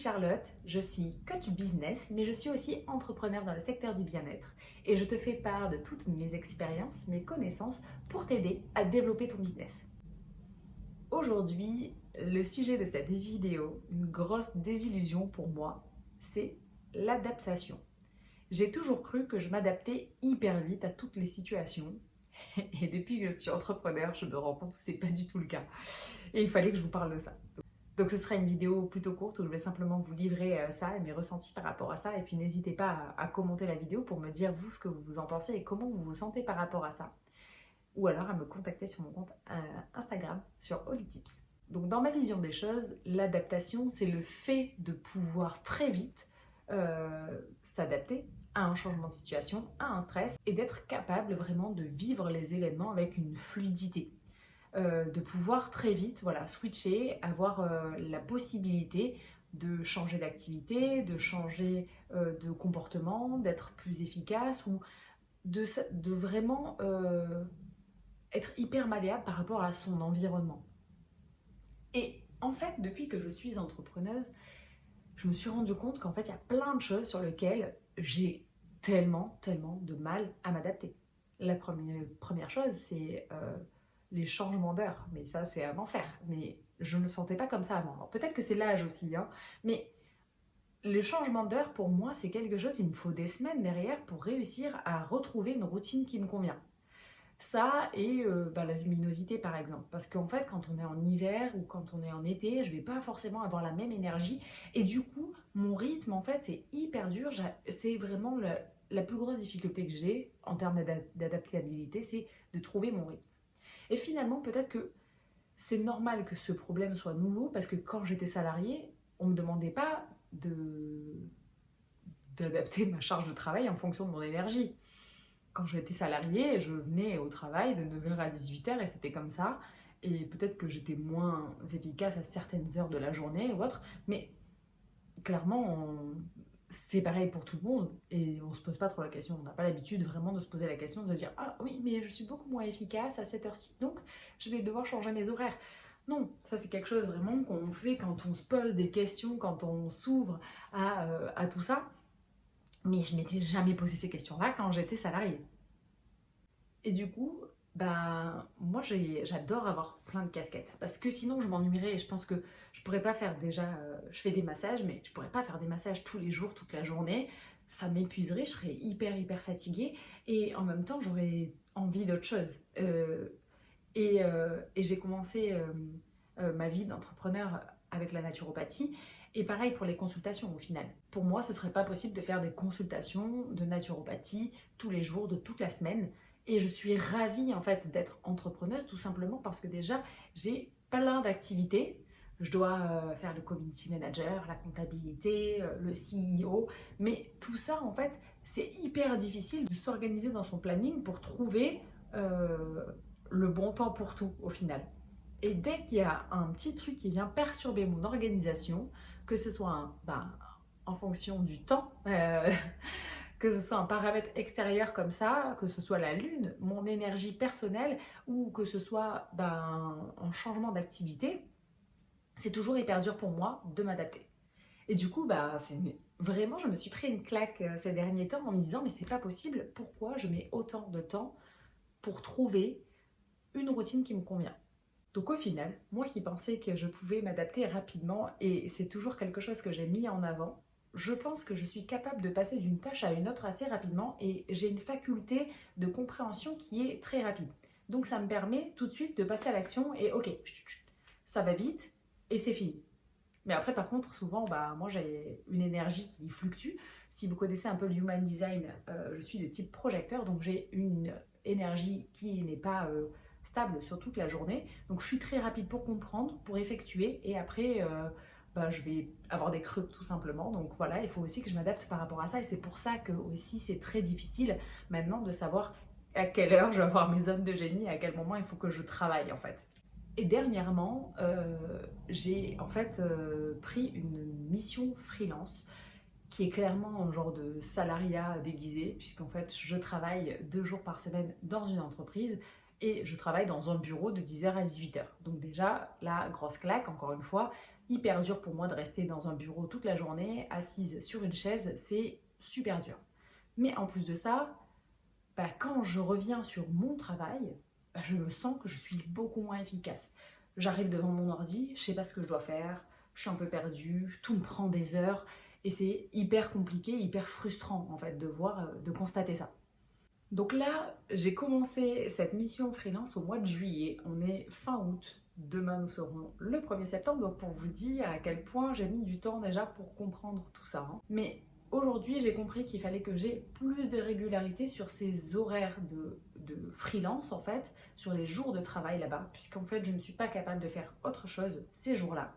Charlotte, je suis coach business, mais je suis aussi entrepreneur dans le secteur du bien-être et je te fais part de toutes mes expériences, mes connaissances pour t'aider à développer ton business. Aujourd'hui, le sujet de cette vidéo, une grosse désillusion pour moi, c'est l'adaptation. J'ai toujours cru que je m'adaptais hyper vite à toutes les situations et depuis que je suis entrepreneur, je me rends compte que ce n'est pas du tout le cas et il fallait que je vous parle de ça. Donc ce sera une vidéo plutôt courte où je vais simplement vous livrer ça et mes ressentis par rapport à ça. Et puis n'hésitez pas à commenter la vidéo pour me dire vous ce que vous en pensez et comment vous vous sentez par rapport à ça. Ou alors à me contacter sur mon compte Instagram sur Hollytips. Donc dans ma vision des choses, l'adaptation c'est le fait de pouvoir très vite s'adapter à un changement de situation, à un stress et d'être capable vraiment de vivre les événements avec une fluidité. De pouvoir très vite switcher, avoir la possibilité de changer d'activité, de changer de comportement, d'être plus efficace ou de vraiment être hyper malléable par rapport à son environnement. Et en fait, depuis que je suis entrepreneuse, je me suis rendu compte qu'en fait, il y a plein de choses sur lesquelles j'ai tellement de mal à m'adapter. La première chose, c'est les changements d'heure, mais ça c'est un enfer, mais je ne me sentais pas comme ça avant. Alors, peut-être que c'est l'âge aussi, mais le changement d'heure pour moi c'est quelque chose, il me faut des semaines derrière pour réussir à retrouver une routine qui me convient. Ça et la luminosité par exemple, parce qu'en fait quand on est en hiver ou quand on est en été, je vais pas forcément avoir la même énergie et du coup mon rythme en fait c'est hyper dur, c'est vraiment la plus grosse difficulté que j'ai en termes d'adaptabilité, c'est de trouver mon rythme. Et finalement, peut-être que c'est normal que ce problème soit nouveau parce que quand j'étais salariée, on ne me demandait pas d'adapter ma charge de travail en fonction de mon énergie. Quand j'étais salariée, je venais au travail de 9h à 18h et c'était comme ça. Et peut-être que j'étais moins efficace à certaines heures de la journée ou autre, mais clairement, c'est pareil pour tout le monde et on se pose pas trop la question. On n'a pas l'habitude vraiment de se poser la question, de dire ah oui, mais je suis beaucoup moins efficace à cette heure-ci, donc je vais devoir changer mes horaires. Non, ça c'est quelque chose vraiment qu'on fait quand on se pose des questions, quand on s'ouvre à tout ça. Mais je m'étais jamais posé ces questions-là quand j'étais salariée. Et du coup, moi j'adore avoir plein de casquettes parce que sinon je m'ennuierais et je pense que je pourrais pas faire déjà, je fais des massages mais je pourrais pas faire des massages tous les jours, toute la journée, ça m'épuiserait, je serais hyper fatiguée et en même temps j'aurais envie d'autre chose. Et j'ai commencé ma vie d'entrepreneur avec la naturopathie et pareil pour les consultations au final. Pour moi ce serait pas possible de faire des consultations de naturopathie tous les jours de toute la semaine. Et je suis ravie en fait d'être entrepreneuse tout simplement parce que déjà j'ai plein d'activités. Je dois faire le community manager, la comptabilité, le CEO, mais tout ça en fait c'est hyper difficile de s'organiser dans son planning pour trouver le bon temps pour tout au final. Et dès qu'il y a un petit truc qui vient perturber mon organisation, que ce soit en fonction du temps, que ce soit un paramètre extérieur comme ça, que ce soit la lune, mon énergie personnelle, ou que ce soit un changement d'activité, c'est toujours hyper dur pour moi de m'adapter. Et du coup, vraiment, je me suis pris une claque ces derniers temps en me disant mais c'est pas possible, pourquoi je mets autant de temps pour trouver une routine qui me convient. Donc au final, moi qui pensais que je pouvais m'adapter rapidement, et c'est toujours quelque chose que j'ai mis en avant, je pense que je suis capable de passer d'une tâche à une autre assez rapidement et j'ai une faculté de compréhension qui est très rapide. Donc ça me permet tout de suite de passer à l'action et ok, ça va vite et c'est fini. Mais après par contre souvent moi j'ai une énergie qui fluctue. Si vous connaissez un peu le human design, je suis de type projecteur, donc j'ai une énergie qui n'est pas stable sur toute la journée. Donc je suis très rapide pour comprendre, pour effectuer et après je vais avoir des creux tout simplement. Donc voilà, il faut aussi que je m'adapte par rapport à ça et c'est pour ça que aussi c'est très difficile maintenant de savoir à quelle heure je vais avoir mes zones de génie et à quel moment il faut que je travaille en fait. Et dernièrement, j'ai en fait pris une mission freelance qui est clairement un genre de salariat déguisé, puisqu'en fait je travaille 2 jours par semaine dans une entreprise et je travaille dans un bureau de 10h à 18h. Donc déjà, la grosse claque, encore une fois, hyper dur pour moi de rester dans un bureau toute la journée, assise sur une chaise, c'est super dur. Mais en plus de ça, quand je reviens sur mon travail, je me sens que je suis beaucoup moins efficace. J'arrive devant mon ordi, je sais pas ce que je dois faire, je suis un peu perdue, tout me prend des heures et c'est hyper compliqué, hyper frustrant en fait de voir, de constater ça. Donc là, j'ai commencé cette mission freelance au mois de juillet, on est fin août, demain nous serons le 1er septembre, donc pour vous dire à quel point j'ai mis du temps déjà pour comprendre tout ça. Mais aujourd'hui, j'ai compris qu'il fallait que j'ai plus de régularité sur ces horaires de freelance en fait, sur les jours de travail là-bas, puisqu'en fait je ne suis pas capable de faire autre chose ces jours-là.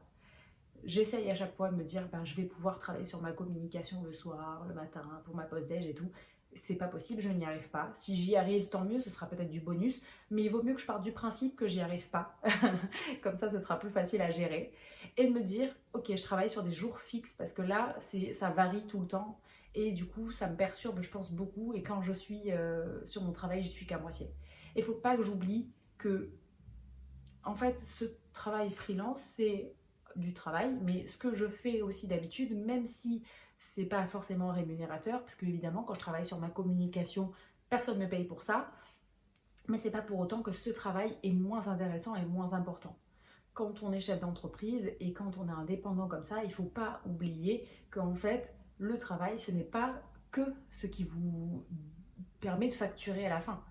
J'essaye à chaque fois de me dire je vais pouvoir travailler sur ma communication le soir, le matin, pour ma pause déj et tout. C'est pas possible, je n'y arrive pas. Si j'y arrive, tant mieux, ce sera peut-être du bonus, mais il vaut mieux que je parte du principe que j'y arrive pas. Comme ça, ce sera plus facile à gérer. Et de me dire, ok, je travaille sur des jours fixes, parce que là, ça varie tout le temps. Et du coup, ça me perturbe, je pense, beaucoup. Et quand je suis sur mon travail, j'y suis qu'à moitié. Et il faut pas que j'oublie que, en fait, ce travail freelance, c'est du travail, mais ce que je fais aussi d'habitude, même si c'est pas forcément rémunérateur, parce que évidemment quand je travaille sur ma communication, personne ne me paye pour ça, mais c'est pas pour autant que ce travail est moins intéressant et moins important. Quand on est chef d'entreprise et quand on est indépendant comme ça, il faut pas oublier qu'en fait le travail ce n'est pas que ce qui vous permet de facturer à la fin.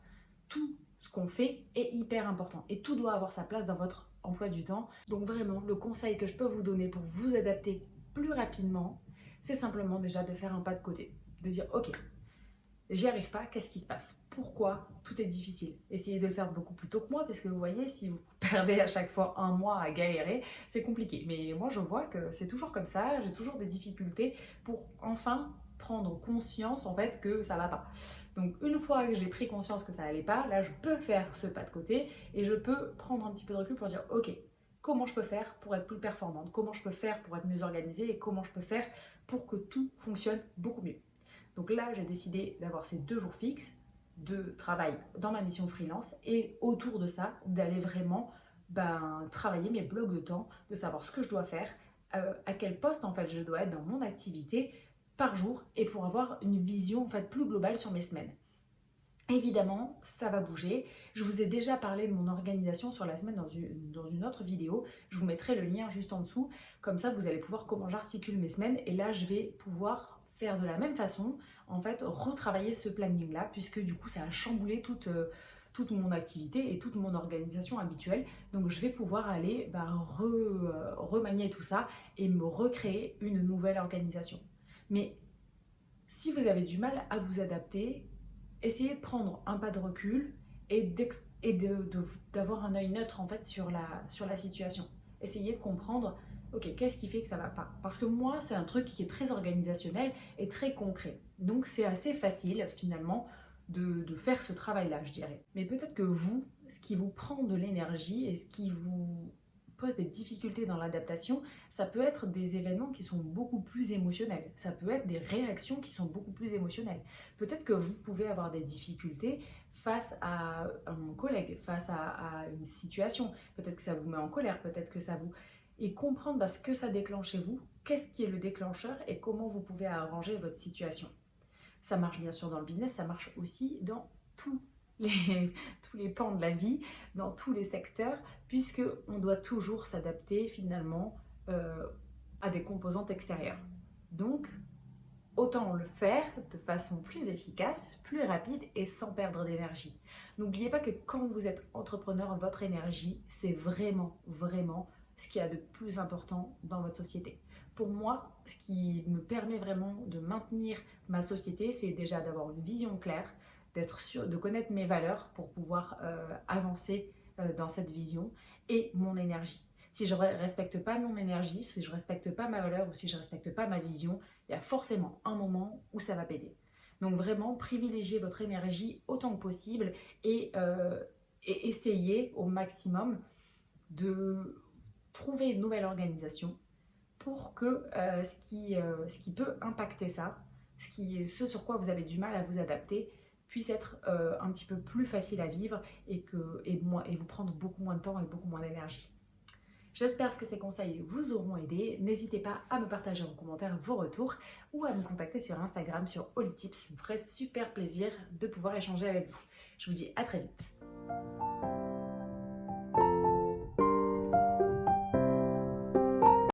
Tout ce qu'on fait est hyper important et tout doit avoir sa place dans votre emploi du temps. Donc vraiment, le conseil que je peux vous donner pour vous adapter plus rapidement, c'est simplement déjà de faire un pas de côté. De dire, ok, j'y arrive pas, qu'est-ce qui se passe? Pourquoi tout est difficile? Essayez de le faire beaucoup plus tôt que moi, parce que vous voyez, si vous perdez à chaque fois un mois à galérer, c'est compliqué. Mais moi, je vois que c'est toujours comme ça, j'ai toujours des difficultés pour enfin prendre conscience en fait que ça va pas. Donc une fois que j'ai pris conscience que ça allait pas, là je peux faire ce pas de côté et je peux prendre un petit peu de recul pour dire ok, comment je peux faire pour être plus performante, comment je peux faire pour être mieux organisée et comment je peux faire pour que tout fonctionne beaucoup mieux. Donc là j'ai décidé d'avoir ces 2 jours fixes de travail dans ma mission freelance et autour de ça d'aller vraiment travailler mes blocs de temps, de savoir ce que je dois faire, à quel poste en fait je dois être dans mon activité par jour et pour avoir une vision en fait plus globale sur mes semaines. Évidemment, ça va bouger. Je vous ai déjà parlé de mon organisation sur la semaine dans une autre vidéo. Je vous mettrai le lien juste en dessous. Comme ça, vous allez pouvoir comment j'articule mes semaines. Et là, je vais pouvoir faire de la même façon, en fait, retravailler ce planning-là, puisque du coup, ça a chamboulé toute mon activité et toute mon organisation habituelle. Donc, je vais pouvoir aller remanier tout ça et me recréer une nouvelle organisation. Mais si vous avez du mal à vous adapter, essayez de prendre un pas de recul et d'avoir un œil neutre en fait sur la situation. Essayez de comprendre, ok, qu'est-ce qui fait que ça va pas? Parce que moi, c'est un truc qui est très organisationnel et très concret. Donc c'est assez facile finalement de faire ce travail-là, je dirais. Mais peut-être que vous, ce qui vous prend de l'énergie et ce qui vous pose des difficultés dans l'adaptation, ça peut être des événements qui sont beaucoup plus émotionnels. Ça peut être des réactions qui sont beaucoup plus émotionnelles. Peut-être que vous pouvez avoir des difficultés face à un collègue, face à une situation. Peut-être que ça vous met en colère, peut-être que ça vous... Et comprendre ce que ça déclenche chez vous, qu'est-ce qui est le déclencheur et comment vous pouvez arranger votre situation. Ça marche bien sûr dans le business, ça marche aussi dans tous les pans de la vie, dans tous les secteurs, puisqu'on doit toujours s'adapter finalement à des composantes extérieures. Donc, autant le faire de façon plus efficace, plus rapide et sans perdre d'énergie. N'oubliez pas que quand vous êtes entrepreneur, votre énergie, c'est vraiment, vraiment ce qu'il y a de plus important dans votre société. Pour moi, ce qui me permet vraiment de maintenir ma société, c'est déjà d'avoir une vision claire, d'être sûr, de connaître mes valeurs pour pouvoir avancer dans cette vision et mon énergie. Si je ne respecte pas mon énergie, si je ne respecte pas ma valeur ou si je ne respecte pas ma vision, il y a forcément un moment où ça va péter. Donc vraiment, privilégiez votre énergie autant que possible et essayez au maximum de trouver une nouvelle organisation pour que ce qui peut impacter ça, ce sur quoi vous avez du mal à vous adapter, puisse être un petit peu plus facile à vivre et vous prendre beaucoup moins de temps et beaucoup moins d'énergie. J'espère que ces conseils vous auront aidé. N'hésitez pas à me partager en commentaire vos retours ou à me contacter sur Instagram sur Holly Tips. Ça me ferait super plaisir de pouvoir échanger avec vous. Je vous dis à très vite.